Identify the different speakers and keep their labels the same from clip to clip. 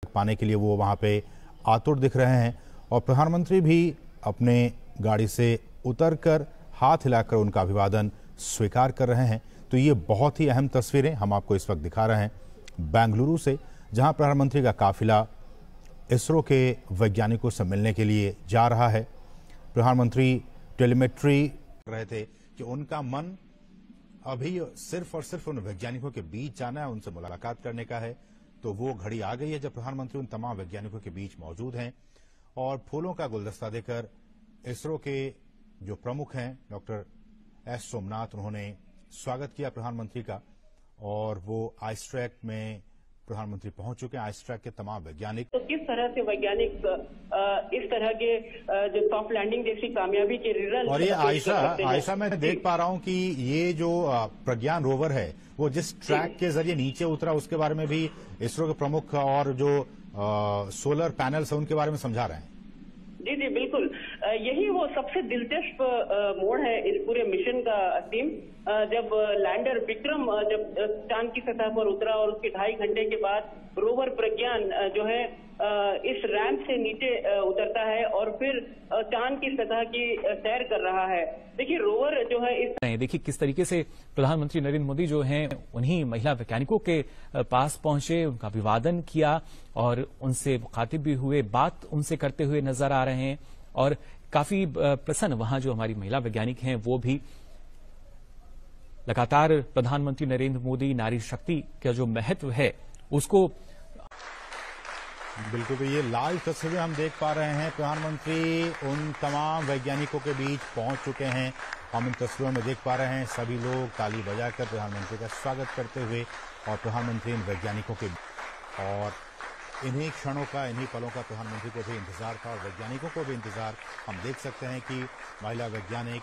Speaker 1: पाने के लिए वो वहाँ पे आतुर दिख रहे हैं और प्रधानमंत्री भी अपने गाड़ी से उतरकर हाथ हिलाकर उनका अभिवादन स्वीकार कर रहे हैं। तो ये बहुत ही अहम तस्वीरें हम आपको इस वक्त दिखा रहे हैं बेंगलुरु से, जहां प्रधानमंत्री का काफिला इसरो के वैज्ञानिकों से मिलने के लिए जा रहा है। प्रधानमंत्री टेलीमेट्री कर रहे थे कि उनका मन अभी सिर्फ और सिर्फ उन वैज्ञानिकों के बीच जाना है, उनसे मुलाकात करने का है। तो वो घड़ी आ गई है जब प्रधानमंत्री उन तमाम वैज्ञानिकों के बीच मौजूद हैं और फूलों का गुलदस्ता देकर इसरो के जो प्रमुख हैं डॉक्टर एस सोमनाथ, उन्होंने स्वागत किया प्रधानमंत्री का। और वो आइसट्रैक में प्रधानमंत्री पहुंच चुके हैं। आइसट्रैक के तमाम वैज्ञानिक
Speaker 2: तो किस तरह से वैज्ञानिक इस तरह के जो सॉफ्ट लैंडिंग जैसी कामयाबी के रिजल्ट,
Speaker 1: और ये आयशा मैं देख पा रहा हूं कि ये जो प्रज्ञान रोवर है वो जिस ट्रैक के जरिए नीचे उतरा उसके बारे में भी इसरो के प्रमुख और जो सोलर पैनल्स है उनके बारे में समझा रहे हैं।
Speaker 2: जी जी बिल्कुल, यही वो सबसे दिलचस्प मोड़ है इस पूरे मिशन का असीम। जब लैंडर विक्रम जब चांद की सतह पर उतरा और उसके 2.5 घंटे के बाद रोवर प्रज्ञान जो है इस रैंप से नीचे उतरता है और फिर चांद की सतह की सैर कर रहा है। देखिए रोवर जो है इस
Speaker 3: देखिए किस तरीके से प्रधानमंत्री नरेंद्र मोदी जो हैं उन्हीं महिला वैज्ञानिकों के पास पहुंचे, उनका अभिवादन किया और उनसे मुखातिब भी हुए, बात उनसे करते हुए नजर आ रहे हैं और काफी प्रसन्न वहां जो हमारी महिला वैज्ञानिक हैं वो भी। लगातार प्रधानमंत्री नरेंद्र मोदी नारी शक्ति का जो महत्व है उसको
Speaker 1: बिल्कुल ये लाइव तस्वीरें हम देख पा रहे हैं। प्रधानमंत्री उन तमाम वैज्ञानिकों के बीच पहुंच चुके हैं। हम इन तस्वीरों में देख पा रहे हैं सभी लोग ताली बजाकर प्रधानमंत्री का स्वागत करते हुए और प्रधानमंत्री इन वैज्ञानिकों के और इन्हीं क्षणों का, इन्हीं पलों का प्रधानमंत्री को भी इंतजार था और वैज्ञानिकों को भी इंतजार। हम देख सकते हैं कि महिला वैज्ञानिक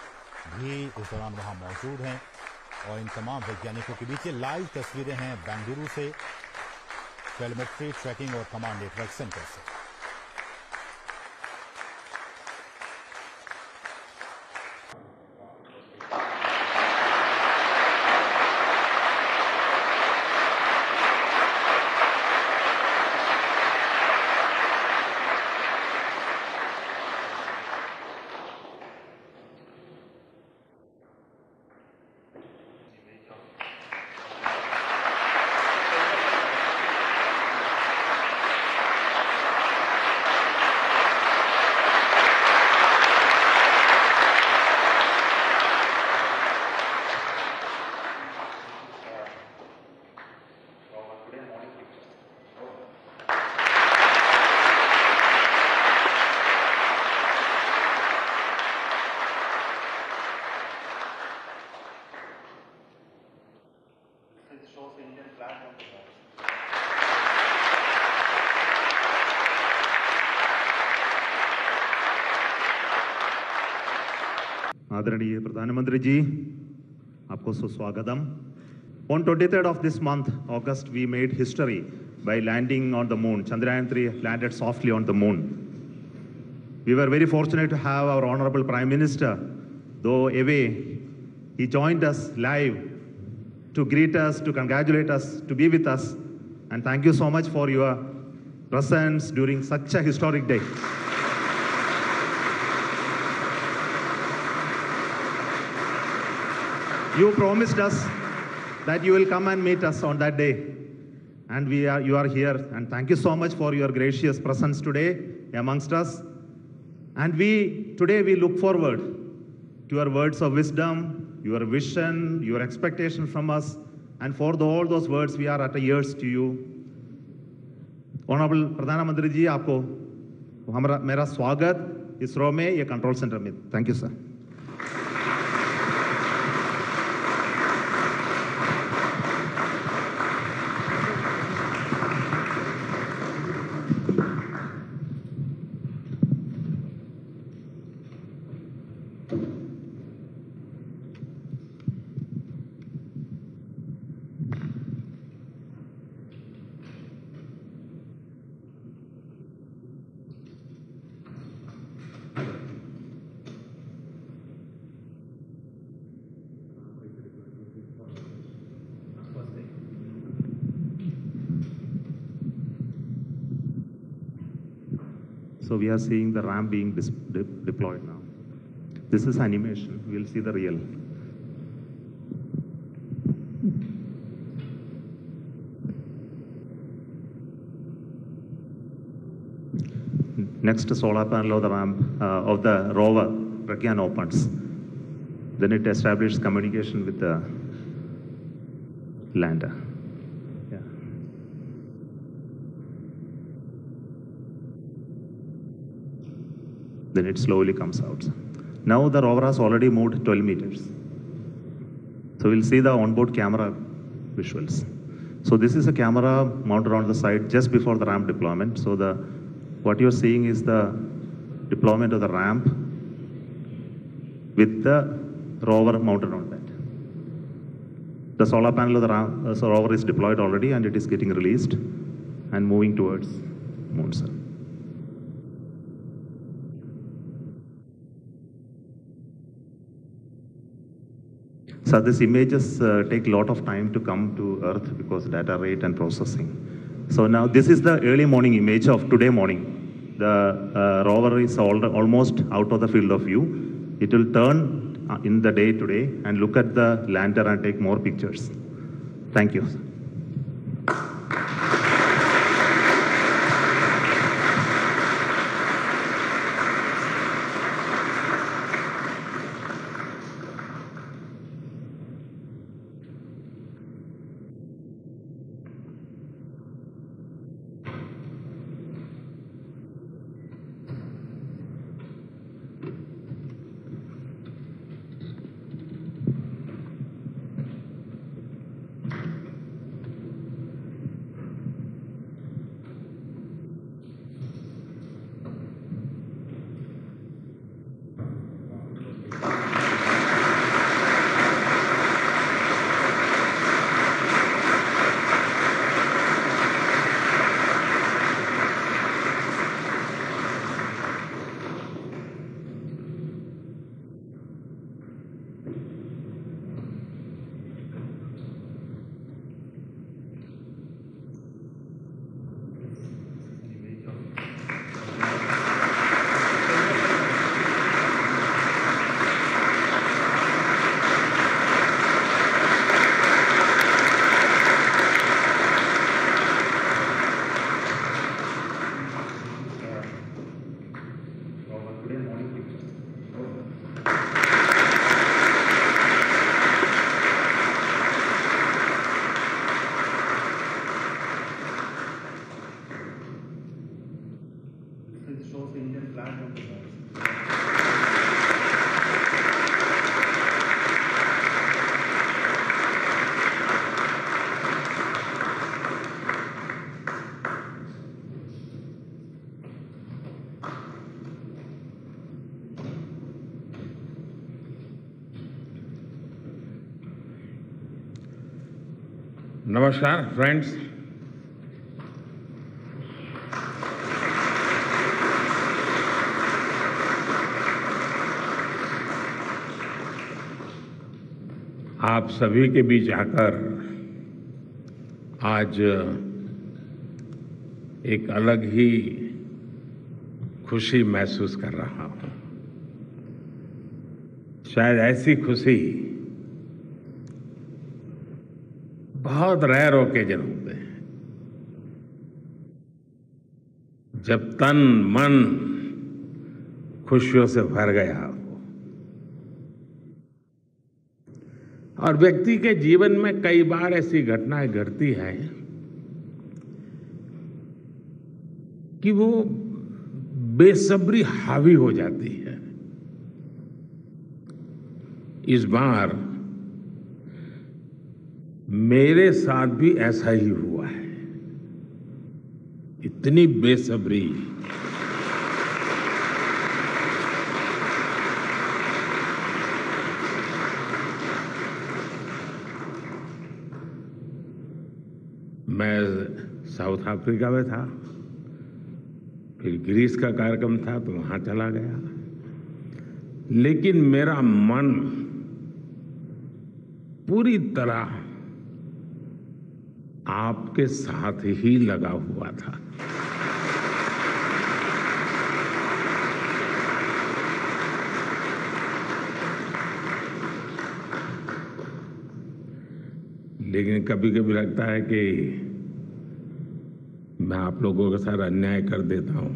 Speaker 1: भी इस दौरान वहां मौजूद हैं और इन तमाम वैज्ञानिकों के बीच ये लाइव तस्वीरें हैं बेंगलुरु से, टेलीमेट्री ट्रैकिंग और कमांड नेटवर्क सेंटर से।
Speaker 4: आदरणीय प्रधानमंत्री जी, आपको सुस्वागतम। On 23rd of this month, August, we made history by landing on the moon. Chandrayaan-3 landed softly on the moon. We were very fortunate to have our Honorable Prime Minister, though away, he joined us live to greet us, to congratulate us, to be with us. And thank you so much for your presence during such a historic day. You promised us that you will come and meet us on that day, and you are here, and thank you so much for your gracious presence today amongst us. And today we look forward to your words of wisdom, your vision, your expectation from us, and for all those words we are at ears to you. Honorable प्रधानमंत्री जी, आपको मेरा स्वागत इसरो में, ये control centre में। Thank you sir. So we are seeing the ramp being deployed now. This is animation. We'll see the real. Next solar panel of the ramp of the rover Pragyan opens. Then it establishes communication with the lander. Yeah. Then it slowly comes out. Now the rover has already moved 12 meters. So we'll see the onboard camera visuals. So this is a camera mounted on the side just before the ramp deployment. So what you're seeing is the deployment of the ramp with the rover mounted on that. The solar panel of the rover is deployed already and it is getting released and moving towards moon cell. So these images take a lot of time to come to Earth because data rate and processing. So now this is the early morning image of today morning. The rover is almost out of the field of view. It will turn in the day today and look at the lander and take more pictures. Thank you.
Speaker 5: Namaskar, friends. आप सभी के बीच आकर आज एक अलग ही खुशी महसूस कर रहा हूं। शायद ऐसी खुशी बहुत रेयर ओकेजन होते हैं जब तन मन खुशियों से भर गया हो। और व्यक्ति के जीवन में कई बार ऐसी घटनाएं घटती हैं कि वो बेसब्री हावी हो जाती है। इस बार मेरे साथ भी ऐसा ही हुआ है। इतनी बेसब्री, मैं साउथ अफ्रीका में था, फिर ग्रीस का कार्यक्रम था तो वहां चला गया, लेकिन मेरा मन पूरी तरह आपके साथ ही लगा हुआ था। लेकिन कभी कभी लगता है कि मैं आप लोगों के साथ अन्याय कर देता हूं।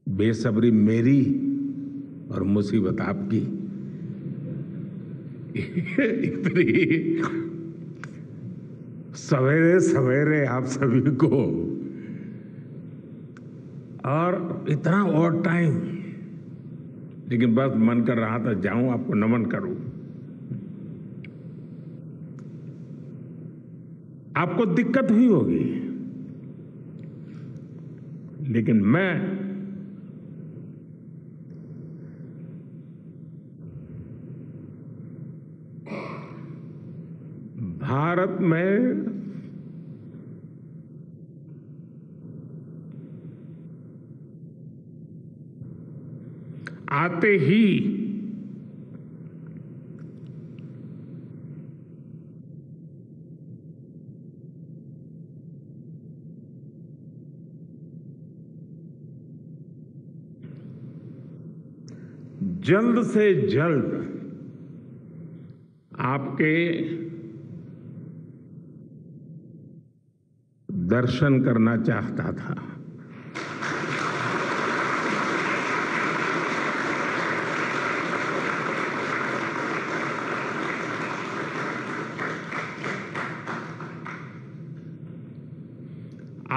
Speaker 5: बेसब्री मेरी और मुसीबत आपकी। इतनी सवेरे सवेरे आप सभी को और इतना और टाइम, लेकिन बस मन कर रहा था जाऊं आपको नमन करूं। आपको दिक्कत हुई होगी, लेकिन मैं भारत में आते ही जल्द से जल्द आपके दर्शन करना चाहता था।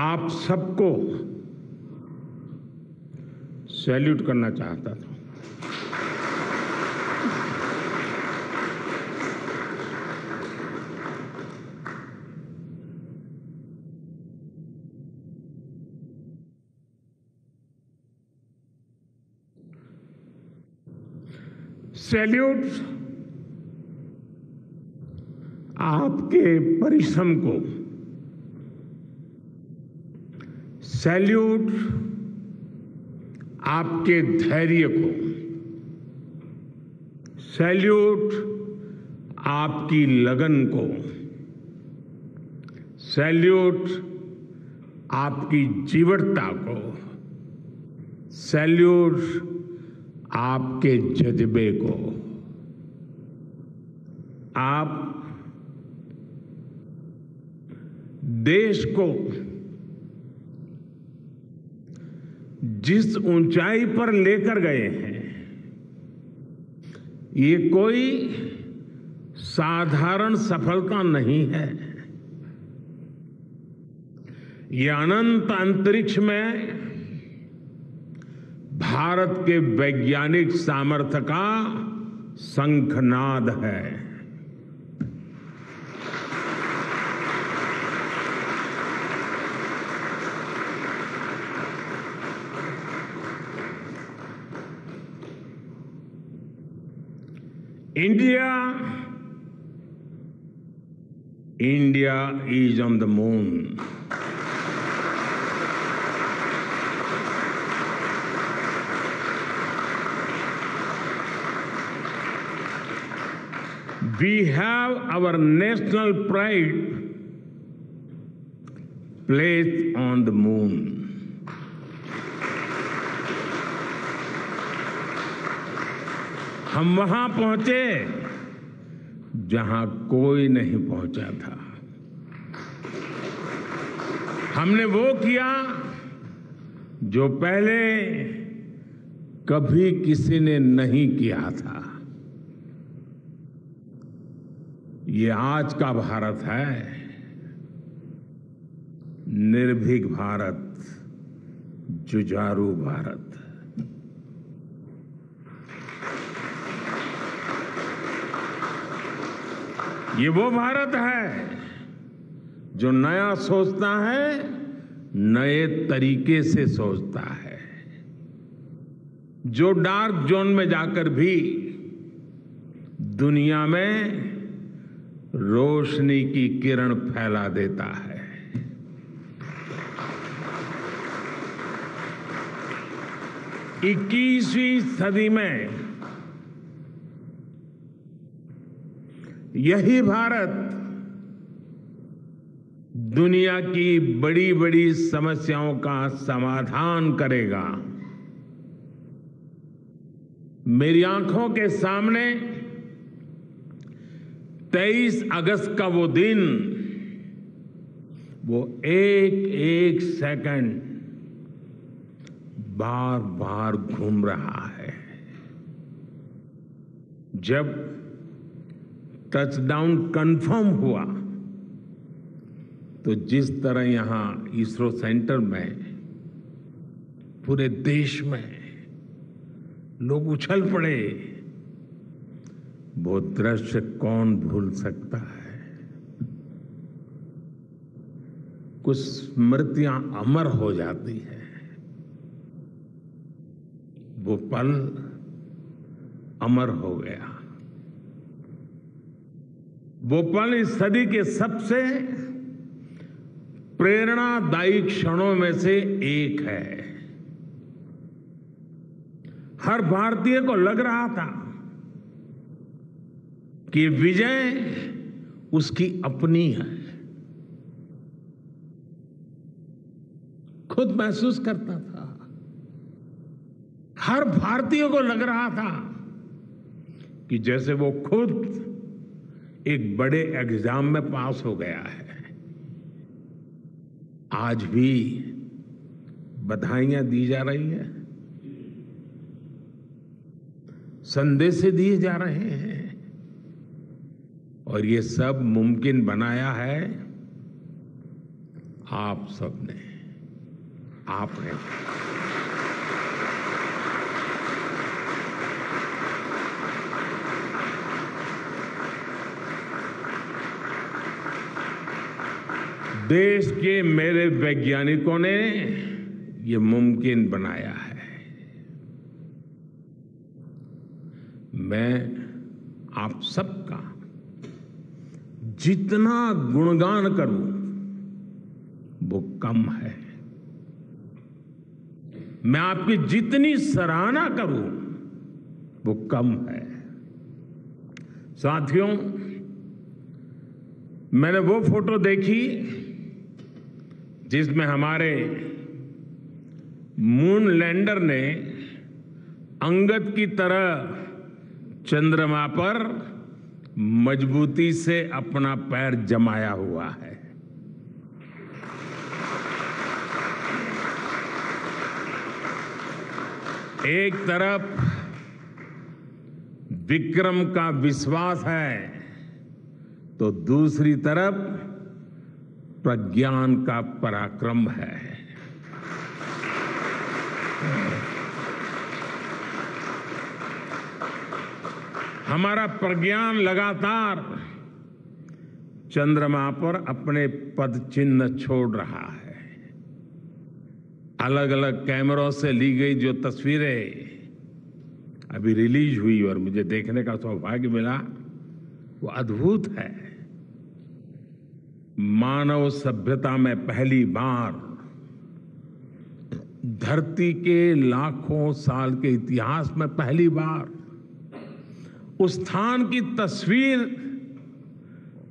Speaker 5: आप सबको सैल्यूट करना चाहता था। सैल्यूट आपके परिश्रम को, सैल्यूट आपके धैर्य को, सैल्यूट आपकी लगन को, सैल्यूट आपकी जीवटता को, सैल्यूट आपके जज्बे को। आप देश को जिस ऊंचाई पर लेकर गए हैं, ये कोई साधारण सफलता नहीं है। ये अनंत अंतरिक्ष में भारत के वैज्ञानिक सामर्थ्य का शंखनाद है। India is on the moon. We have our national pride placed on the moon. हम वहां पहुंचे जहां कोई नहीं पहुंचा था। हमने वो किया जो पहले कभी किसी ने नहीं किया था। ये आज का भारत है, निर्भीक भारत, जुझारू भारत। ये वो भारत है जो नया सोचता है, नए तरीके से सोचता है, जो डार्क जोन में जाकर भी दुनिया में रोशनी की किरण फैला देता है। इक्कीसवीं सदी में यही भारत दुनिया की बड़ी बड़ी समस्याओं का समाधान करेगा। मेरी आंखों के सामने 23 अगस्त का वो दिन, वो एक एक सेकंड बार बार घूम रहा है। जब टचडाउन कंफर्म हुआ तो जिस तरह यहां इसरो सेंटर में, पूरे देश में लोग उछल पड़े, वो दृश्य कौन भूल सकता है। कुछ स्मृतियां अमर हो जाती है। वो पल अमर हो गया। वो पल इस सदी के सबसे प्रेरणादायी क्षणों में से एक है। हर भारतीय को लग रहा था कि विजय उसकी अपनी है। खुद महसूस करता था। हर भारतीय को लग रहा था कि जैसे वो खुद एक बड़े एग्जाम में पास हो गया है। आज भी बधाइयां दी जा रही है, संदेश दिए जा रहे हैं, और ये सब मुमकिन बनाया है आप सबने, आपने। देश के मेरे वैज्ञानिकों ने ये मुमकिन बनाया है। मैं आप सबका जितना गुणगान करूं वो कम है। मैं आपकी जितनी सराहना करूं वो कम है। साथियों, मैंने वो फोटो देखी जिसमें हमारे मून लैंडर ने अंगद की तरह चंद्रमा पर मजबूती से अपना पैर जमाया हुआ है। एक तरफ विक्रम का विश्वास है तो दूसरी तरफ प्रज्ञान का पराक्रम है। हमारा प्रज्ञान लगातार चंद्रमा पर अपने पद चिन्ह छोड़ रहा है। अलग अलग कैमरों से ली गई जो तस्वीरें अभी रिलीज हुई और मुझे देखने का सौभाग्य मिला, वो अद्भुत है। मानव सभ्यता में पहली बार धरती के लाखों साल के इतिहास में पहली बार उस स्थान की तस्वीर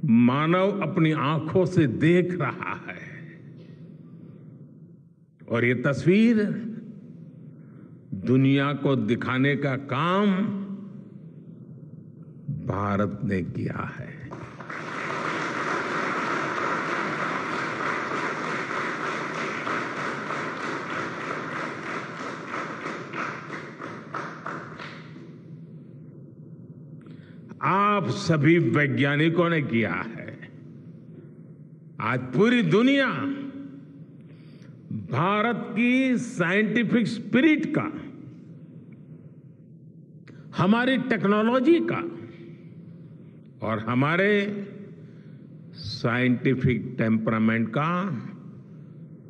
Speaker 5: मानव अपनी आंखों से देख रहा है। और ये तस्वीर दुनिया को दिखाने का काम भारत ने किया है। आप सभी वैज्ञानिकों ने किया है। आज पूरी दुनिया भारत की साइंटिफिक स्पिरिट का, हमारी टेक्नोलॉजी का और हमारे साइंटिफिक टेम्परामेंट का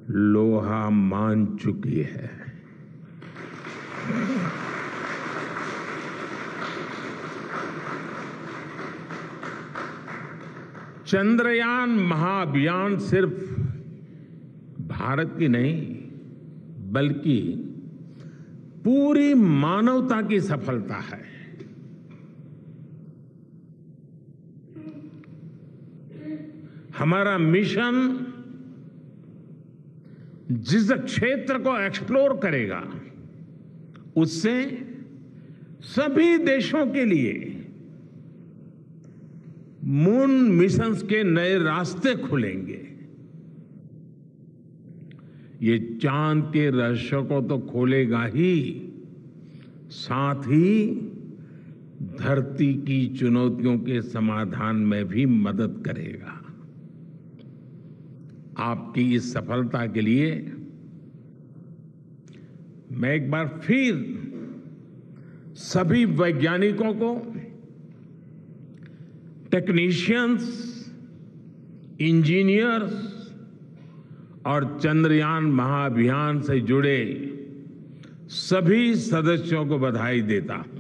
Speaker 5: लोहा मान चुकी है। चंद्रयान महाअभियान सिर्फ भारत की नहीं बल्कि पूरी मानवता की सफलता है। हमारा मिशन जिस क्षेत्र को एक्सप्लोर करेगा उससे सभी देशों के लिए मून मिशंस के नए रास्ते खुलेंगे। ये चांद के रहस्य को तो खोलेगा ही, साथ ही धरती की चुनौतियों के समाधान में भी मदद करेगा। आपकी इस सफलता के लिए मैं एक बार फिर सभी वैज्ञानिकों को, टेक्नीशियंस, इंजीनियर्स और चंद्रयान महाअभियान से जुड़े सभी सदस्यों को बधाई देता हूं।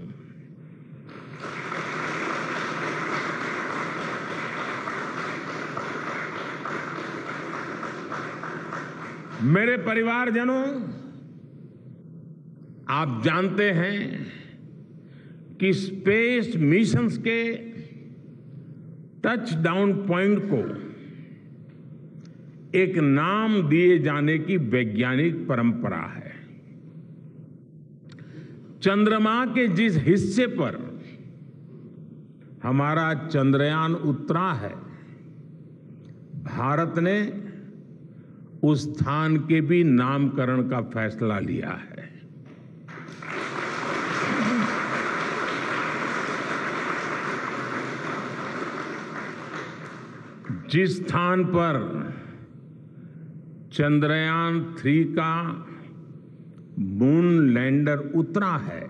Speaker 5: मेरे परिवारजनों, आप जानते हैं कि स्पेस मिशंस के टच डाउन पॉइंट को एक नाम दिए जाने की वैज्ञानिक परंपरा है। चंद्रमा के जिस हिस्से पर हमारा चंद्रयान उतरा है, भारत ने उस स्थान के भी नामकरण का फैसला लिया है। जिस स्थान पर चंद्रयान 3 का मून लैंडर उतरा है,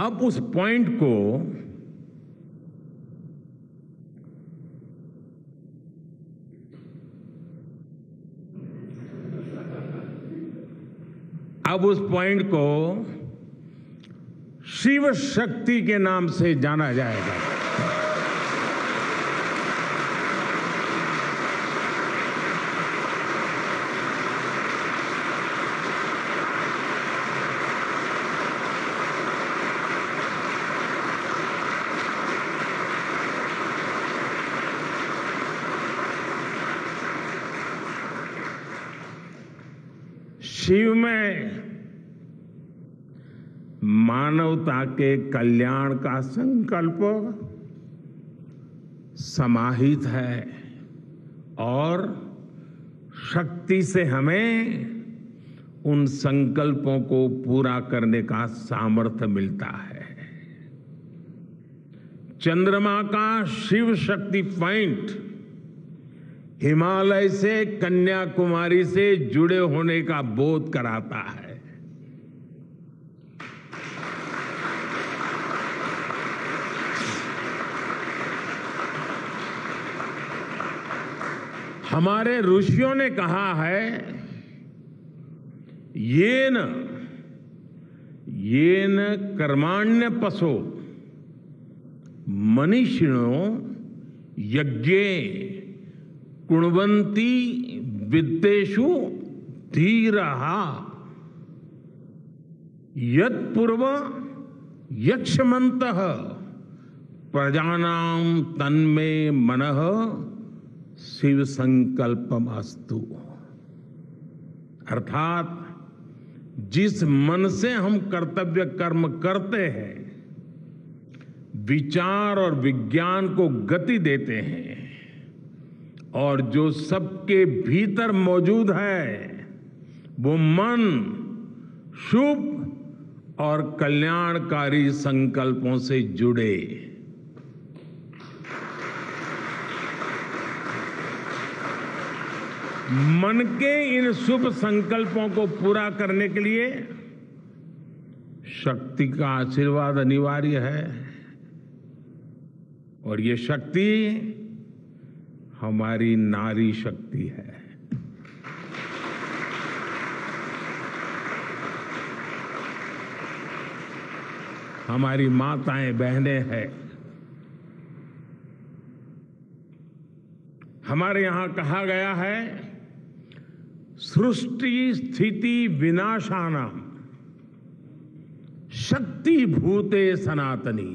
Speaker 5: अब उस पॉइंट को शिव शक्ति के नाम से जाना जाएगा। शिव में मानवता के कल्याण का संकल्प समाहित है और शक्ति से हमें उन संकल्पों को पूरा करने का सामर्थ्य मिलता है। चंद्रमा का शिव शक्ति पॉइंट हिमालय से कन्याकुमारी से जुड़े होने का बोध कराता है। हमारे ऋषियों ने कहा है, येन कर्माण्य पशो मनीषिणो यज्ञे कुण्वन्ति विद्येषु धीरः यत्पूर्व यक्षमन्तः प्रजानां तन्मे मनः शिव संकल्पम अस्तु। अर्थात जिस मन से हम कर्तव्य कर्म करते हैं, विचार और विज्ञान को गति देते हैं और जो सबके भीतर मौजूद है, वो मन शुभ और कल्याणकारी संकल्पों से जुड़े। मन के इन शुभ संकल्पों को पूरा करने के लिए शक्ति का आशीर्वाद अनिवार्य है और ये शक्ति हमारी नारी शक्ति है। हमारी माताएं बहनें हैं। हमारे यहां कहा गया है, सृष्टि स्थिति विनाशानां शक्ति भूते सनातनी।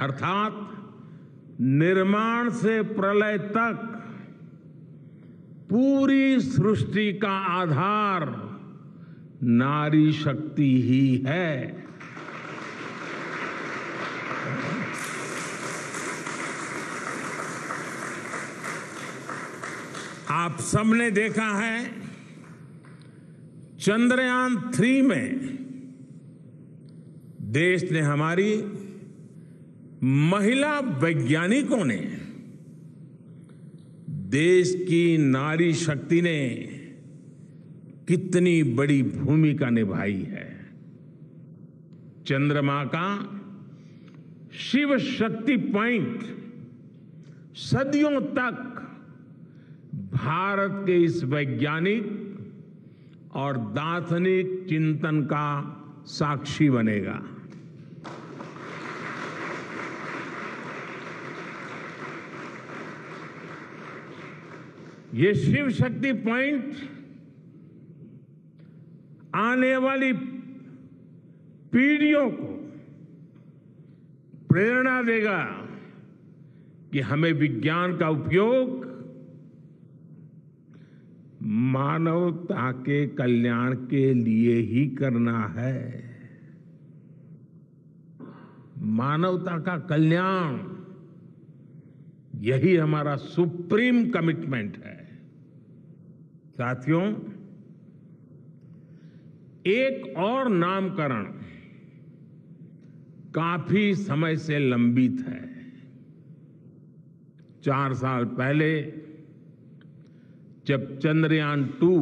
Speaker 5: अर्थात निर्माण से प्रलय तक पूरी सृष्टि का आधार नारी शक्ति ही है। आप सबने देखा है चंद्रयान 3 में देश ने, हमारी महिला वैज्ञानिकों ने, देश की नारी शक्ति ने कितनी बड़ी भूमिका निभाई है। चंद्रमा का शिव शक्ति पॉइंट सदियों तक भारत के इस वैज्ञानिक और दार्शनिक चिंतन का साक्षी बनेगा। ये शिव शक्ति पॉइंट आने वाली पीढ़ियों को प्रेरणा देगा कि हमें विज्ञान का उपयोग मानवता के कल्याण के लिए ही करना है। मानवता का कल्याण, यही हमारा सुप्रीम कमिटमेंट है। साथियों, एक और नामकरण काफी समय से लंबित है। 4 साल पहले जब चंद्रयान 2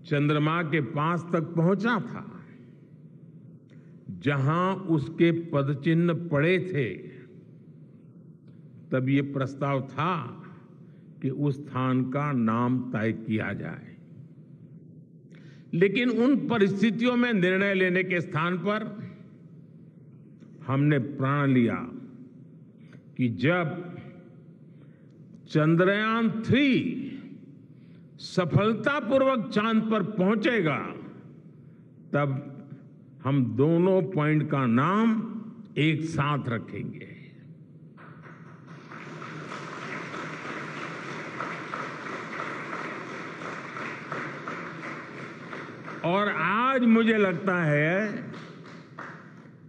Speaker 5: चंद्रमा के पास तक पहुंचा था, जहां उसके पदचिन्ह पड़े थे, तब ये प्रस्ताव था कि उस स्थान का नाम तय किया जाए। लेकिन उन परिस्थितियों में निर्णय लेने के स्थान पर हमने प्रण लिया कि जब चंद्रयान 3 सफलतापूर्वक चांद पर पहुंचेगा, तब हम दोनों पॉइंट का नाम एक साथ रखेंगे। और आज मुझे लगता है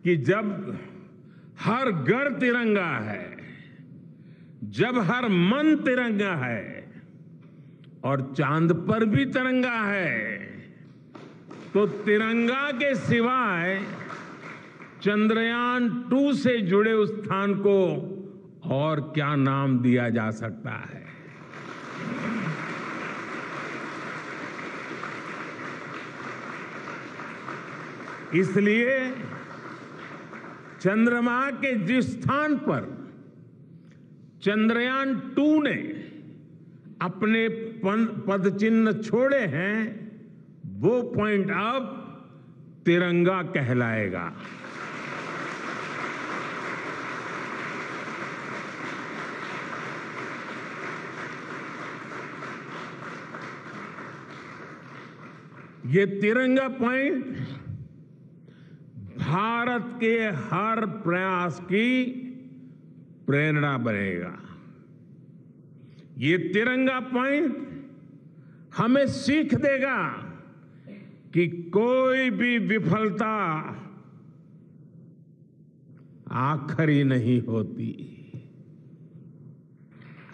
Speaker 5: कि जब हर घर तिरंगा है, जब हर मन तिरंगा है और चांद पर भी तिरंगा है, तो तिरंगा के सिवाय चंद्रयान 2 से जुड़े उस स्थान को और क्या नाम दिया जा सकता है। इसलिए चंद्रमा के जिस स्थान पर चंद्रयान 2 ने अपने पदचिन्ह छोड़े हैं, वो पॉइंट अब तिरंगा कहलाएगा। ये तिरंगा पॉइंट भारत के हर प्रयास की प्रेरणा बनेगा। ये तिरंगा पॉइंट हमें सीख देगा कि कोई भी विफलता आखिरी नहीं होती।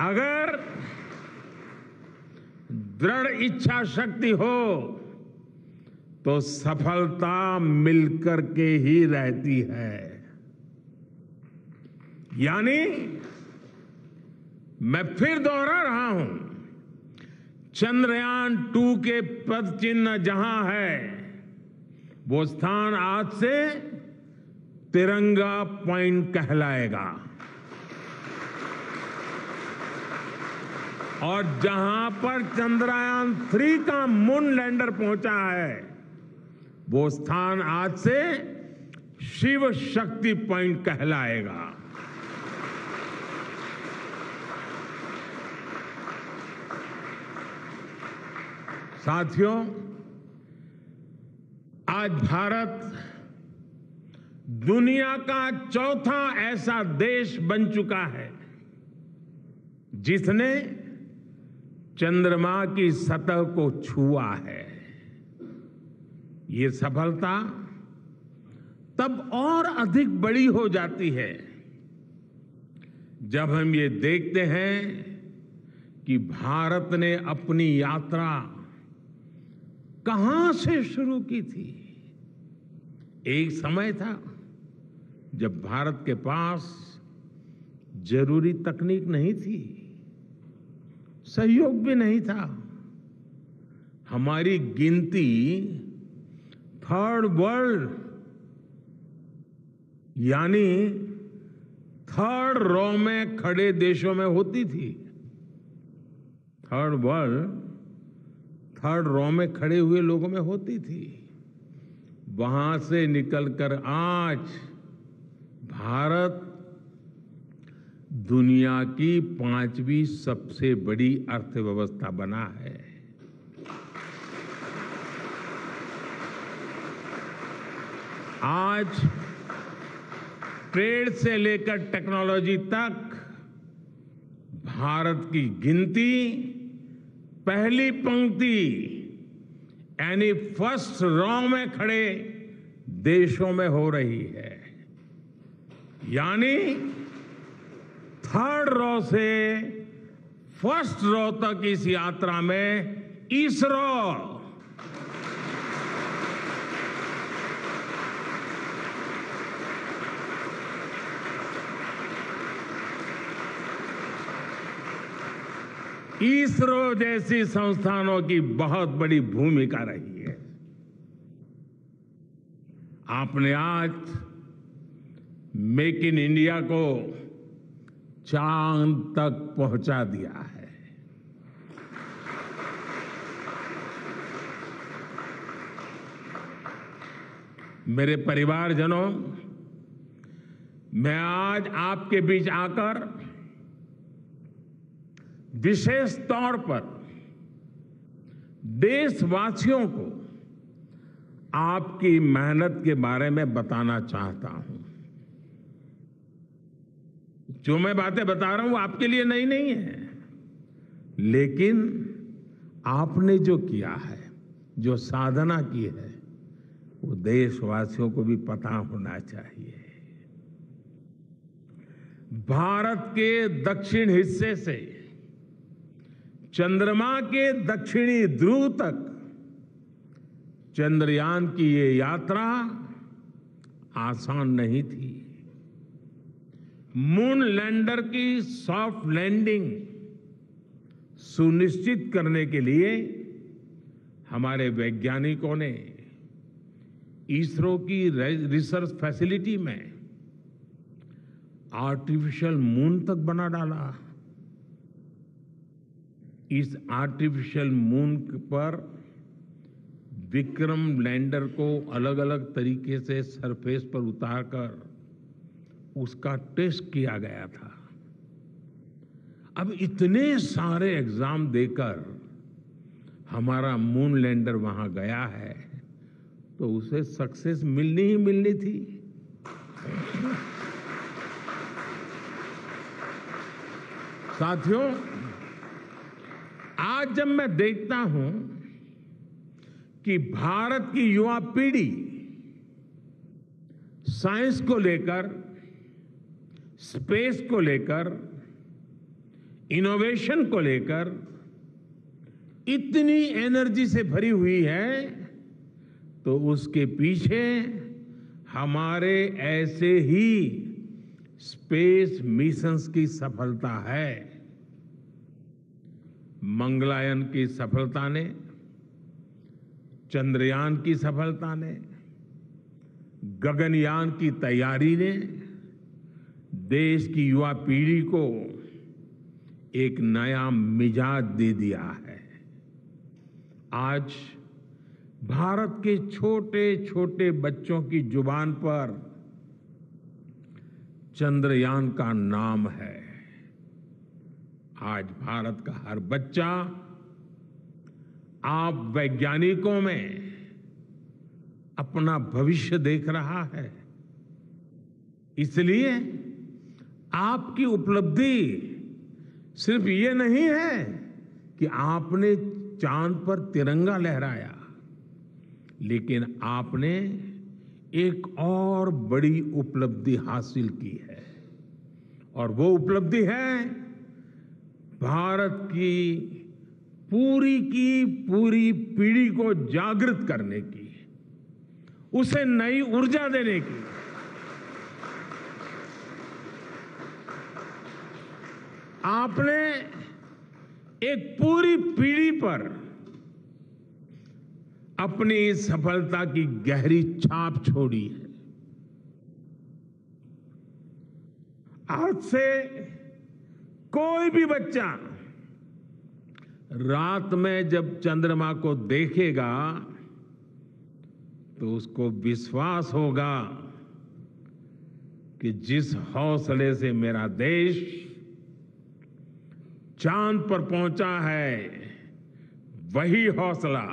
Speaker 5: अगर दृढ़ इच्छा शक्ति हो तो सफलता मिलकर के ही रहती है। यानी मैं फिर दोहरा रहा हूं, चंद्रयान 2 के पद चिन्ह जहां है, वो स्थान आज से तिरंगा पॉइंट कहलाएगा। और जहां पर चंद्रयान 3 का मून लैंडर पहुंचा है, वो स्थान आज से शिव शक्ति पॉइंट कहलाएगा। साथियों, आज भारत दुनिया का चौथा ऐसा देश बन चुका है जिसने चंद्रमा की सतह को छुआ है। ये सफलता तब और अधिक बड़ी हो जाती है जब हम ये देखते हैं कि भारत ने अपनी यात्रा कहां से शुरू की थी। एक समय था जब भारत के पास जरूरी तकनीक नहीं थी, सहयोग भी नहीं था। हमारी गिनती थर्ड वर्ल्ड यानी थर्ड रॉ में खड़े देशों में होती थी। थर्ड वर्ल्ड थर्ड रॉ में खड़े हुए लोगों में होती थी। वहां से निकलकर आज भारत दुनिया की 5वीं सबसे बड़ी अर्थव्यवस्था बना है। आज ट्रेड से लेकर टेक्नोलॉजी तक भारत की गिनती पहली पंक्ति यानी फर्स्ट रॉ में खड़े देशों में हो रही है। यानी थर्ड रॉ से फर्स्ट रॉ तक इस यात्रा में इसरो जैसी संस्थानों की बहुत बड़ी भूमिका रही है। आपने आज मेक इन इंडिया को चांद तक पहुंचा दिया है। मेरे परिवारजनों, मैं आज आपके बीच आकर विशेष तौर पर देशवासियों को आपकी मेहनत के बारे में बताना चाहता हूं। जो मैं बातें बता रहा हूं वो आपके लिए नई नहीं है, लेकिन आपने जो किया है, जो साधना की है, वो देशवासियों को भी पता होना चाहिए। भारत के दक्षिण हिस्से से चंद्रमा के दक्षिणी ध्रुव तक चंद्रयान की ये यात्रा आसान नहीं थी। मून लैंडर की सॉफ्ट लैंडिंग सुनिश्चित करने के लिए हमारे वैज्ञानिकों ने इसरो की रिसर्च फैसिलिटी में आर्टिफिशियल मून तक बना डाला। इस आर्टिफिशियल मून पर विक्रम लैंडर को अलग अलग तरीके से सरफेस पर उतारकर उसका टेस्ट किया गया था। अब इतने सारे एग्जाम देकर हमारा मून लैंडर वहां गया है तो उसे सक्सेस मिलनी ही मिलनी थी। साथियों, आज जब मैं देखता हूं कि भारत की युवा पीढ़ी साइंस को लेकर, स्पेस को लेकर, इनोवेशन को लेकर इतनी एनर्जी से भरी हुई है, तो उसके पीछे हमारे ऐसे ही स्पेस मिशंस की सफलता है। मंगलयान की सफलता ने, चंद्रयान की सफलता ने, गगनयान की तैयारी ने देश की युवा पीढ़ी को एक नया मिजाज दे दिया है। आज भारत के छोटे छोटे बच्चों की जुबान पर चंद्रयान का नाम है। आज भारत का हर बच्चा आप वैज्ञानिकों में अपना भविष्य देख रहा है। इसलिए आपकी उपलब्धि सिर्फ ये नहीं है कि आपने चांद पर तिरंगा लहराया, लेकिन आपने एक और बड़ी उपलब्धि हासिल की है, और वो उपलब्धि है भारत की पूरी पीढ़ी को जागृत करने की, उसे नई ऊर्जा देने की, आपने एक पूरी पीढ़ी पर अपनी इस सफलता की गहरी छाप छोड़ी है। आज से कोई भी बच्चा रात में जब चंद्रमा को देखेगा तो उसको विश्वास होगा कि जिस हौसले से मेरा देश चांद पर पहुंचा है, वही हौसला,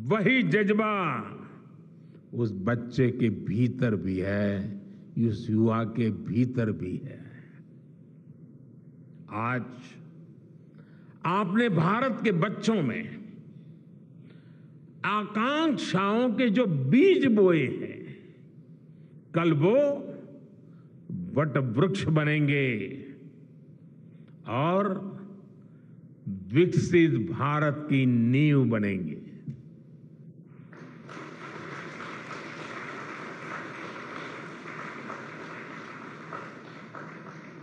Speaker 5: वही जज्बा उस बच्चे के भीतर भी है, उस युवा के भीतर भी है। आज आपने भारत के बच्चों में आकांक्षाओं के जो बीज बोए हैं, कल वो वट वृक्ष बनेंगे और विकसित भारत की नींव बनेंगे।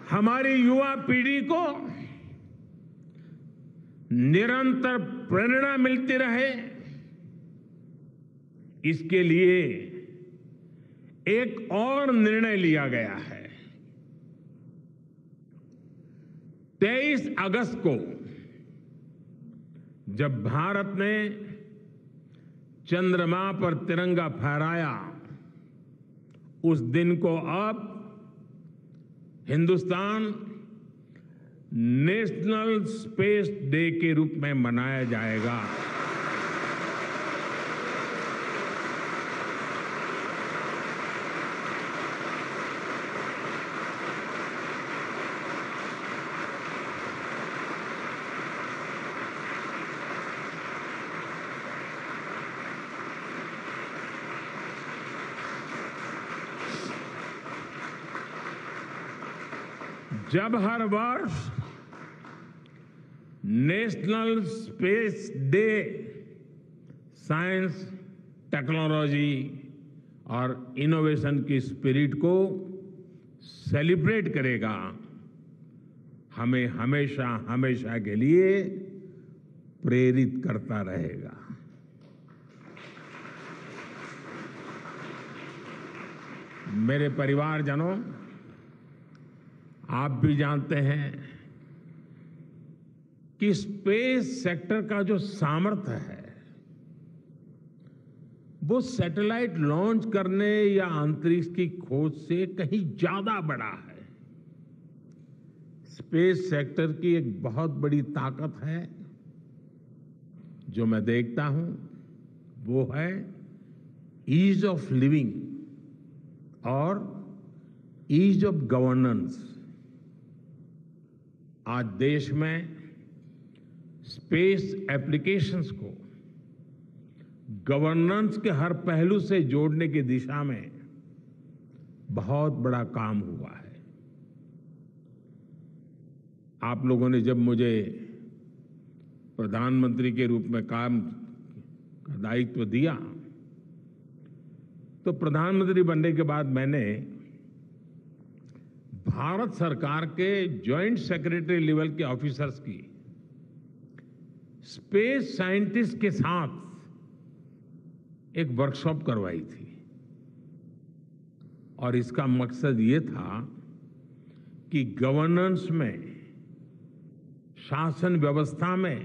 Speaker 5: हमारी युवा पीढ़ी को निरंतर प्रेरणा मिलती रहे, इसके लिए एक और निर्णय लिया गया है। 23 अगस्त को जब भारत ने चंद्रमा पर तिरंगा फहराया, उस दिन को अब हिंदुस्तान नेशनल स्पेस डे के रूप में मनाया जाएगा। जब हर वर्ष national space day science, technology और इनोवेशन की स्पिरिट को सेलिब्रेट करेगा, हमें हमेशा हमेशा के लिए प्रेरित करता रहेगा। मेरे परिवारजनों, आप भी जानते हैं कि स्पेस सेक्टर का जो सामर्थ्य है वो सैटेलाइट लॉन्च करने या अंतरिक्ष की खोज से कहीं ज्यादा बड़ा है। स्पेस सेक्टर की एक बहुत बड़ी ताकत है जो मैं देखता हूं, वो है ईज ऑफ लिविंग और ईज ऑफ गवर्नेंस। आज देश में स्पेस एप्लीकेशंस को गवर्नेंस के हर पहलू से जोड़ने की दिशा में बहुत बड़ा काम हुआ है। आप लोगों ने जब मुझे प्रधानमंत्री के रूप में काम का दायित्व दिया, तो प्रधानमंत्री बनने के बाद मैंने भारत सरकार के जॉइंट सेक्रेटरी लेवल के ऑफिसर्स की स्पेस साइंटिस्ट के साथ एक वर्कशॉप करवाई थी और इसका मकसद ये था कि गवर्नेंस में, शासन व्यवस्था में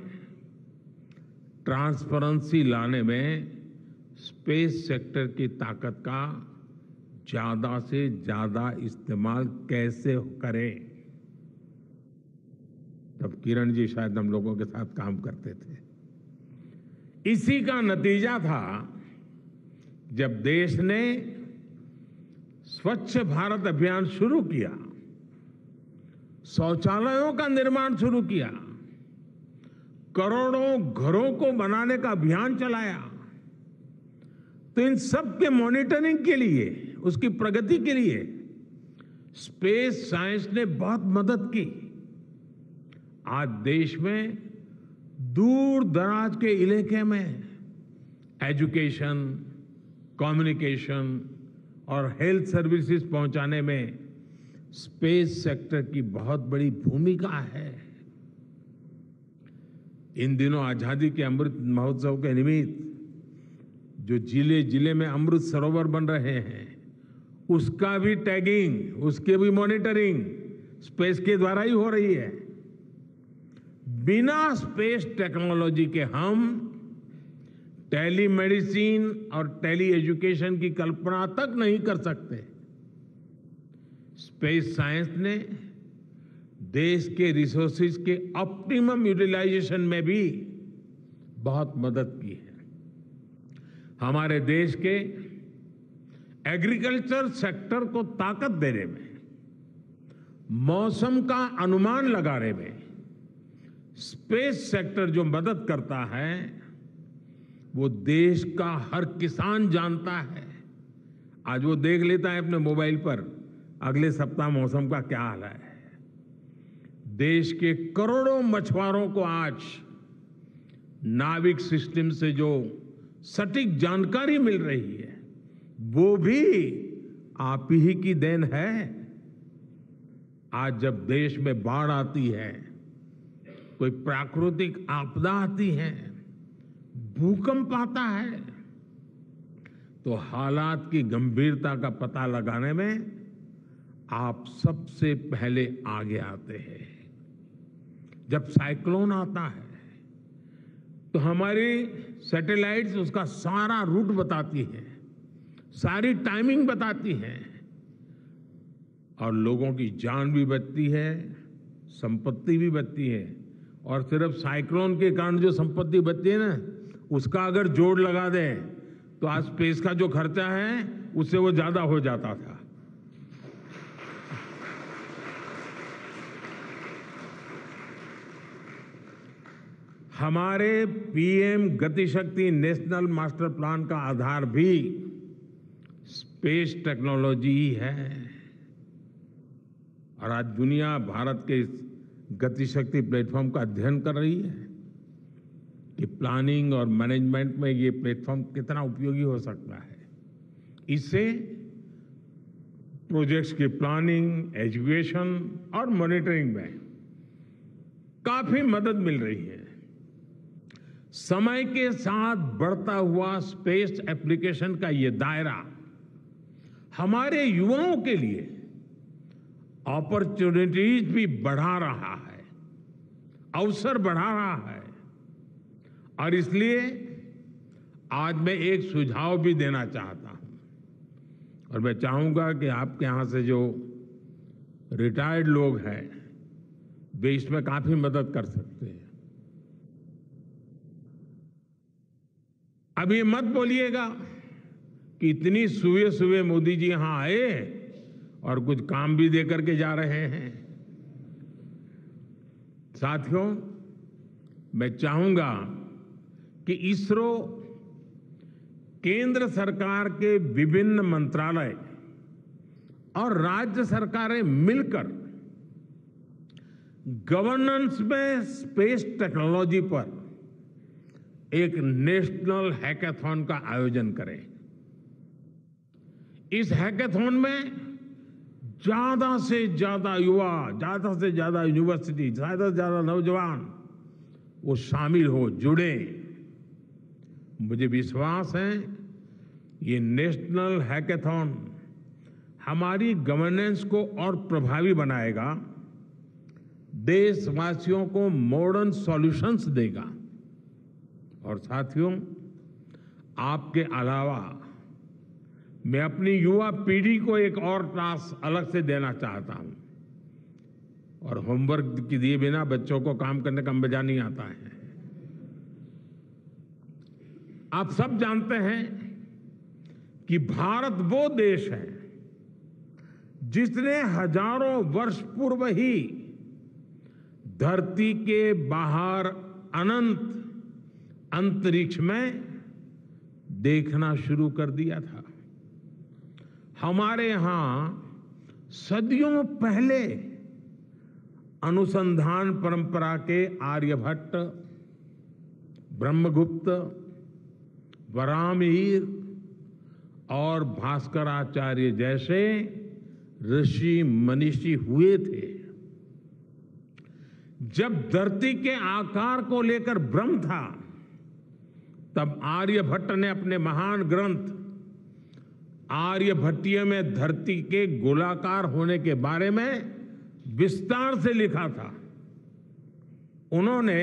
Speaker 5: ट्रांसपेरेंसी लाने में स्पेस सेक्टर की ताकत का ज्यादा से ज्यादा इस्तेमाल कैसे करें। तब किरण जी शायद हम लोगों के साथ काम करते थे। इसी का नतीजा था जब देश ने स्वच्छ भारत अभियान शुरू किया, शौचालयों का निर्माण शुरू किया, करोड़ों घरों को बनाने का अभियान चलाया। तो इन सब के मॉनिटरिंग के लिए, उसकी प्रगति के लिए स्पेस साइंस ने बहुत मदद की। आज देश में दूर दराज के इलाके में एजुकेशन, कम्युनिकेशन और हेल्थ सर्विसेज पहुंचाने में स्पेस सेक्टर की बहुत बड़ी भूमिका है। इन दिनों आजादी के अमृत महोत्सव के निमित्त जो जिले जिले में अमृत सरोवर बन रहे हैं, उसका भी टैगिंग, उसके भी मॉनिटरिंग स्पेस के द्वारा ही हो रही है। बिना स्पेस टेक्नोलॉजी के हम टेलीमेडिसिन और टेली एजुकेशन की कल्पना तक नहीं कर सकते। स्पेस साइंस ने देश के रिसोर्सेज के ऑप्टिमम यूटिलाइजेशन में भी बहुत मदद की है। हमारे देश के एग्रीकल्चर सेक्टर को ताकत देने में, मौसम का अनुमान लगाने में स्पेस सेक्टर जो मदद करता है वो देश का हर किसान जानता है। आज वो देख लेता है अपने मोबाइल पर अगले सप्ताह मौसम का क्या हाल है। देश के करोड़ों मछुआरों को आज नाविक सिस्टम से जो सटीक जानकारी मिल रही है वो भी आप ही की देन है। आज जब देश में बाढ़ आती है, कोई प्राकृतिक आपदा आती है, भूकंप आता है, तो हालात की गंभीरता का पता लगाने में आप सबसे पहले आगे आते हैं। जब साइक्लोन आता है तो हमारी सैटेलाइट्स उसका सारा रूट बताती हैं, सारी टाइमिंग बताती हैं और लोगों की जान भी बचती है, संपत्ति भी बचती है। और सिर्फ साइक्लोन के कारण जो संपत्ति बचती है ना, उसका अगर जोड़ लगा दें तो आज स्पेस का जो खर्चा है उससे वो ज्यादा हो जाता था। हमारे PM Gati Shakti national master plan का आधार भी स्पेस टेक्नोलॉजी ही है। और आज दुनिया भारत के इस गतिशक्ति प्लेटफॉर्म का अध्ययन कर रही है कि प्लानिंग और मैनेजमेंट में ये प्लेटफॉर्म कितना उपयोगी हो सकता है। इससे प्रोजेक्ट्स की प्लानिंग, एजुकेशन और मॉनिटरिंग में काफी मदद मिल रही है। समय के साथ बढ़ता हुआ स्पेस एप्लीकेशन का ये दायरा हमारे युवाओं के लिए अपॉर्चुनिटीज भी बढ़ा रहा है, अवसर बढ़ा रहा है। और इसलिए आज मैं एक सुझाव भी देना चाहता हूं और मैं चाहूंगा कि आपके यहां से जो रिटायर्ड लोग हैं वे इसमें काफी मदद कर सकते हैं। अब ये मत बोलिएगा कि इतनी सुबह सुबह मोदी जी यहां आए और कुछ काम भी दे करके जा रहे हैं। साथियों, मैं चाहूंगा कि इसरो, केंद्र सरकार के विभिन्न मंत्रालय और राज्य सरकारें मिलकर गवर्नेंस में स्पेस टेक्नोलॉजी पर एक नेशनल हैकाथॉन का आयोजन करें। इस हैकाथॉन में ज्यादा से ज्यादा युवा, ज्यादा से ज्यादा यूनिवर्सिटी, ज्यादा से ज्यादा नौजवान वो शामिल हो, जुड़े। मुझे विश्वास है ये नेशनल हैकाथॉन हमारी गवर्नेंस को और प्रभावी बनाएगा, देशवासियों को मॉडर्न सॉल्यूशंस देगा। और साथियों, आपके अलावा मैं अपनी युवा पीढ़ी को एक और टास्क अलग से देना चाहता हूं। और होमवर्क के दिए बिना बच्चों को काम करने का मजा नहीं आता है। आप सब जानते हैं कि भारत वो देश है जिसने हजारों वर्ष पूर्व ही धरती के बाहर अनंत अंतरिक्ष में देखना शुरू कर दिया था। हमारे यहां सदियों पहले अनुसंधान परंपरा के आर्यभट्ट, ब्रह्मगुप्त, वराहमिहिर और भास्कराचार्य जैसे ऋषि मनीषी हुए थे। जब धरती के आकार को लेकर भ्रम था, तब आर्यभट्ट ने अपने महान ग्रंथ आर्यभट्टीय में धरती के गोलाकार होने के बारे में विस्तार से लिखा था। उन्होंने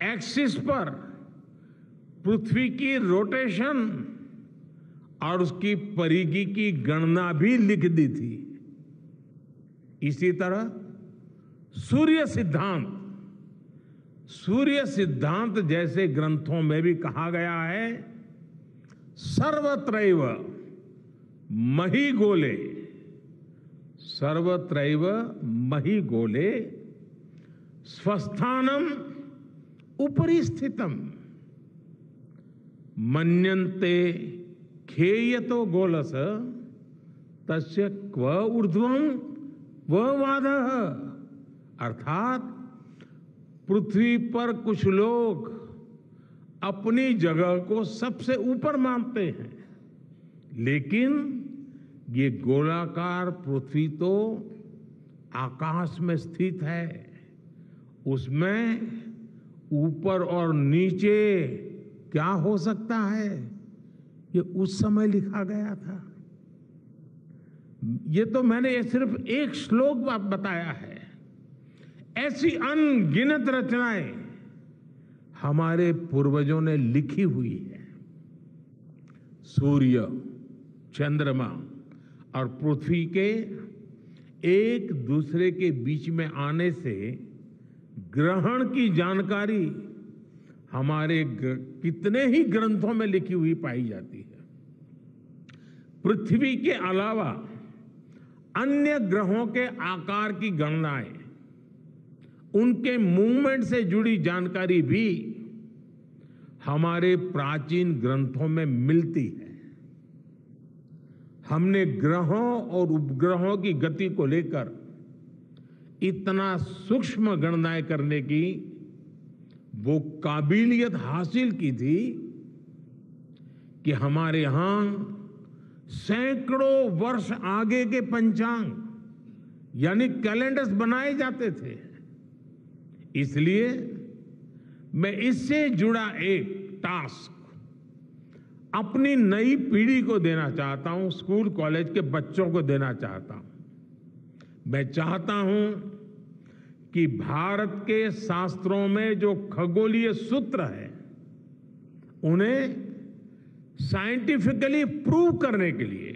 Speaker 5: एक्सिस पर पृथ्वी की रोटेशन और उसकी परिधि की गणना भी लिख दी थी। इसी तरह सूर्य सिद्धांत जैसे ग्रंथों में भी कहा गया है, सर्वत्रैव महिगोले, सर्वत्रैव महिगोले स्वस्थानम उपरि स्थितम मन्यन्ते खेयतो गोलस तस्य क्व ऊर्ध्वं क्व वादः। अर्थात पृथ्वी पर कुछ लोग अपनी जगह को सबसे ऊपर मानते हैं, लेकिन ये गोलाकार पृथ्वी तो आकाश में स्थित है, उसमें ऊपर और नीचे क्या हो सकता है, ये उस समय लिखा गया था। ये तो मैंने सिर्फ एक श्लोक बताया है। ऐसी अनगिनत रचनाएं हमारे पूर्वजों ने लिखी हुई है। सूर्य, चंद्रमा और पृथ्वी के एक दूसरे के बीच में आने से ग्रहण की जानकारी हमारे कितने ही ग्रंथों में लिखी हुई पाई जाती है। पृथ्वी के अलावा अन्य ग्रहों के आकार की गणनाएं, उनके मूवमेंट से जुड़ी जानकारी भी हमारे प्राचीन ग्रंथों में मिलती है। हमने ग्रहों और उपग्रहों की गति को लेकर इतना सूक्ष्म गणनाएं करने की वो काबिलियत हासिल की थी कि हमारे यहां सैकड़ों वर्ष आगे के पंचांग यानी कैलेंडर्स बनाए जाते थे। इसलिए मैं इससे जुड़ा एक टास्क अपनी नई पीढ़ी को देना चाहता हूं, स्कूल कॉलेज के बच्चों को देना चाहता हूं। मैं चाहता हूं कि भारत के शास्त्रों में जो खगोलीय सूत्र है, उन्हें साइंटिफिकली प्रूव करने के लिए,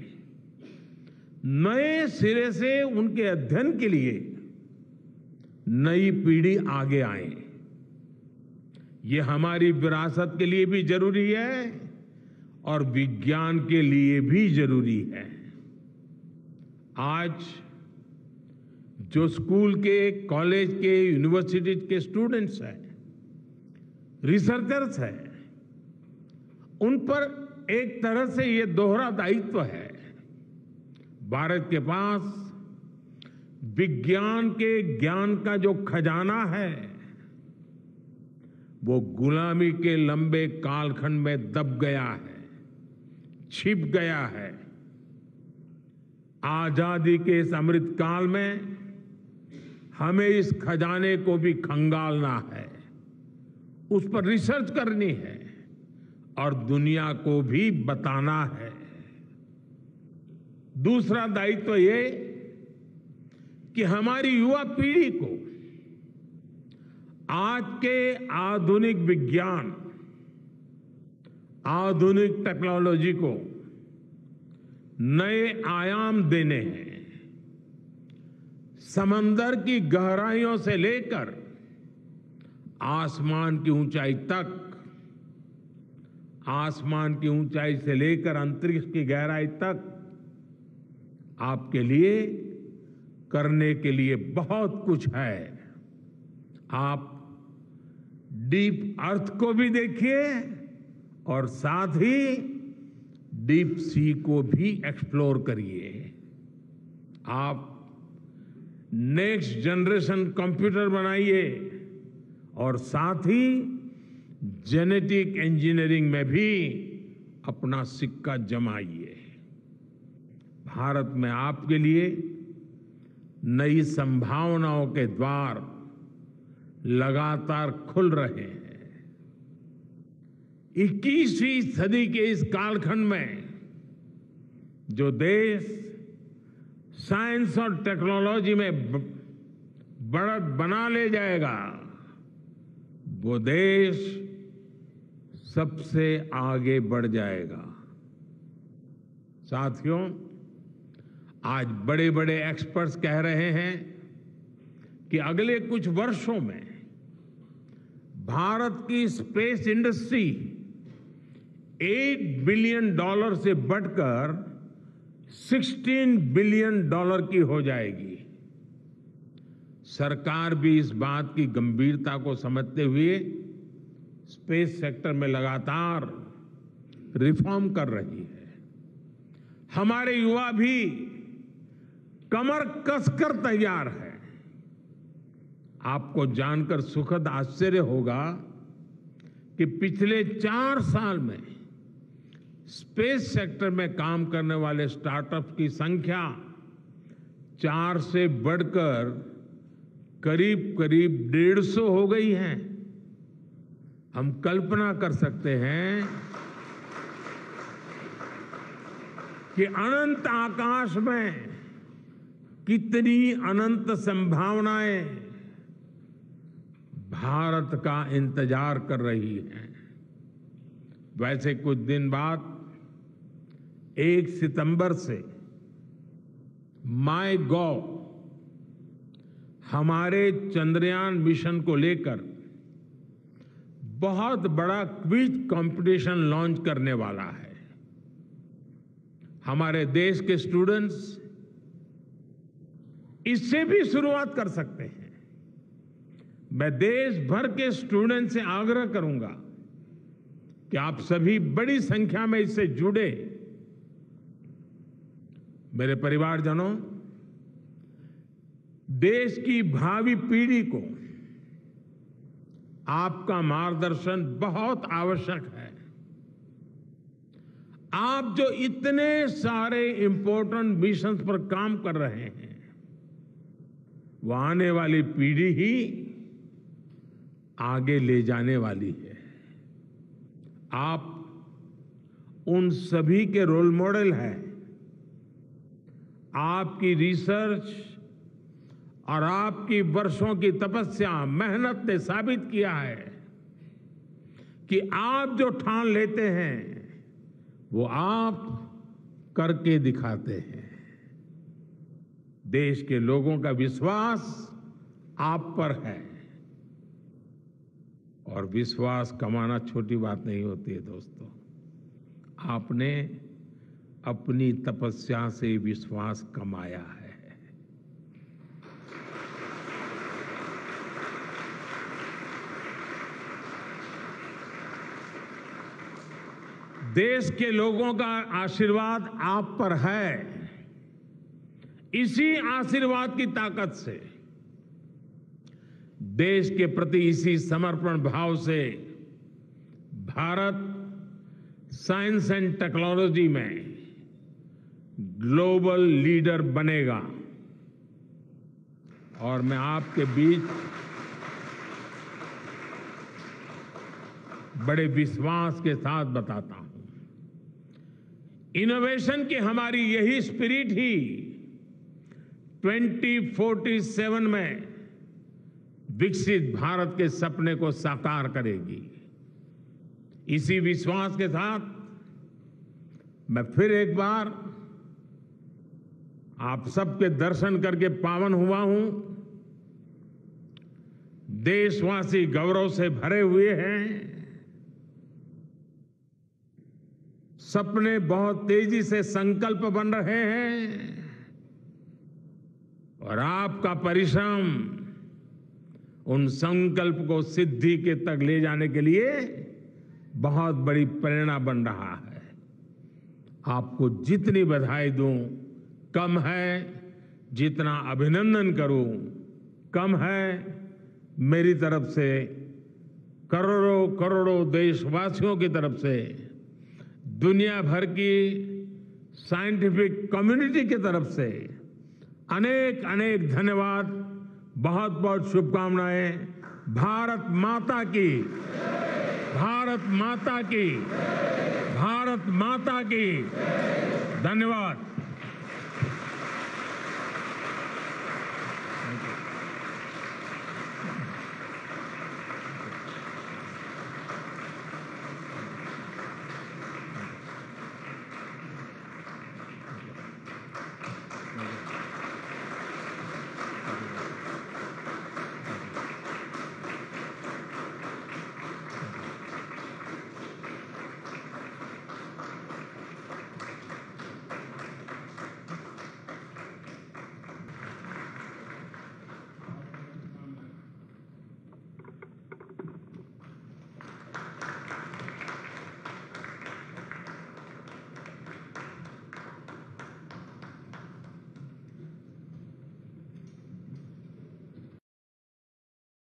Speaker 5: नए सिरे से उनके अध्ययन के लिए नई पीढ़ी आगे आए। ये हमारी विरासत के लिए भी जरूरी है और विज्ञान के लिए भी जरूरी है। आज जो स्कूल के, कॉलेज के, यूनिवर्सिटी के स्टूडेंट्स हैं, रिसर्चर्स हैं, उन पर एक तरह से ये दोहरा दायित्व है। भारत के पास विज्ञान के ज्ञान का जो खजाना है, वो गुलामी के लंबे कालखंड में दब गया है, छिप गया है। आजादी के इस अमृत काल में हमें इस खजाने को भी खंगालना है, उस पर रिसर्च करनी है और दुनिया को भी बताना है। दूसरा दायित्व ये कि हमारी युवा पीढ़ी को आज के आधुनिक विज्ञान, आधुनिक टेक्नोलॉजी को नए आयाम देने हैं। समंदर की गहराइयों से लेकर आसमान की ऊंचाई तक, आसमान की ऊंचाई से लेकर अंतरिक्ष की गहराई तक आपके लिए करने के लिए बहुत कुछ है। आप डीप अर्थ को भी देखिए और साथ ही डीप सी को भी एक्सप्लोर करिए। आप नेक्स्ट जनरेशन कंप्यूटर बनाइए और साथ ही जेनेटिक इंजीनियरिंग में भी अपना सिक्का जमाइए। भारत में आपके लिए नई संभावनाओं के द्वार लगातार खुल रहे हैं। 21वीं सदी के इस कालखंड में जो देश साइंस और टेक्नोलॉजी में बढ़त बना ले जाएगा, वो देश सबसे आगे बढ़ जाएगा। साथियों, आज बड़े बड़े एक्सपर्ट्स कह रहे हैं कि अगले कुछ वर्षों में भारत की स्पेस इंडस्ट्री $8 बिलियन से बढ़कर $16 बिलियन की हो जाएगी। सरकार भी इस बात की गंभीरता को समझते हुए स्पेस सेक्टर में लगातार रिफॉर्म कर रही है। हमारे युवा भी कमर कसकर तैयार है। आपको जानकर सुखद आश्चर्य होगा कि पिछले 4 साल में स्पेस सेक्टर में काम करने वाले स्टार्टअप्स की संख्या 4 से बढ़कर करीब 150 हो गई है। हम कल्पना कर सकते हैं कि अनंत आकाश में कितनी अनंत संभावनाएं भारत का इंतजार कर रही हैं। वैसे कुछ दिन बाद 1 सितंबर से MyGov हमारे चंद्रयान मिशन को लेकर बहुत बड़ा क्विज कंपटीशन लॉन्च करने वाला है। हमारे देश के स्टूडेंट्स इससे भी शुरुआत कर सकते हैं। मैं देश भर के स्टूडेंट से आग्रह करूंगा कि आप सभी बड़ी संख्या में इससे जुड़े। मेरे परिवारजनों, देश की भावी पीढ़ी को आपका मार्गदर्शन बहुत आवश्यक है। आप जो इतने सारे इंपॉर्टेंट मिशंस पर काम कर रहे हैं, वो आने वाली पीढ़ी ही आगे ले जाने वाली है। आप उन सभी के रोल मॉडल हैं। आपकी रिसर्च और आपकी वर्षों की तपस्या, मेहनत ने साबित किया है कि आप जो ठान लेते हैं वो आप करके दिखाते हैं। देश के लोगों का विश्वास आप पर है और विश्वास कमाना छोटी बात नहीं होती है दोस्तों। आपने अपनी तपस्या से विश्वास कमाया है। देश के लोगों का आशीर्वाद आप पर है। इसी आशीर्वाद की ताकत से, देश के प्रति इसी समर्पण भाव से भारत साइंस एंड टेक्नोलॉजी में ग्लोबल लीडर बनेगा। और मैं आपके बीच बड़े विश्वास के साथ बताता हूं, इनोवेशन की हमारी यही स्पिरिट ही 2047 में विकसित भारत के सपने को साकार करेगी। इसी विश्वास के साथ मैं फिर एक बार आप सबके दर्शन करके पावन हुआ हूं। देशवासी गौरव से भरे हुए हैं। सपने बहुत तेजी से संकल्प बन रहे हैं और आपका परिश्रम उन संकल्प को सिद्धि के तक ले जाने के लिए बहुत बड़ी प्रेरणा बन रहा है। आपको जितनी बधाई दूं कम है। जितना अभिनंदन करूं कम है। मेरी तरफ से करोड़ों करोड़ों देशवासियों की तरफ से दुनिया भर की साइंटिफिक कम्युनिटी की तरफ से अनेक अनेक धन्यवाद, बहुत बहुत शुभकामनाएं। भारत माता की, भारत माता की, भारत माता की। धन्यवाद।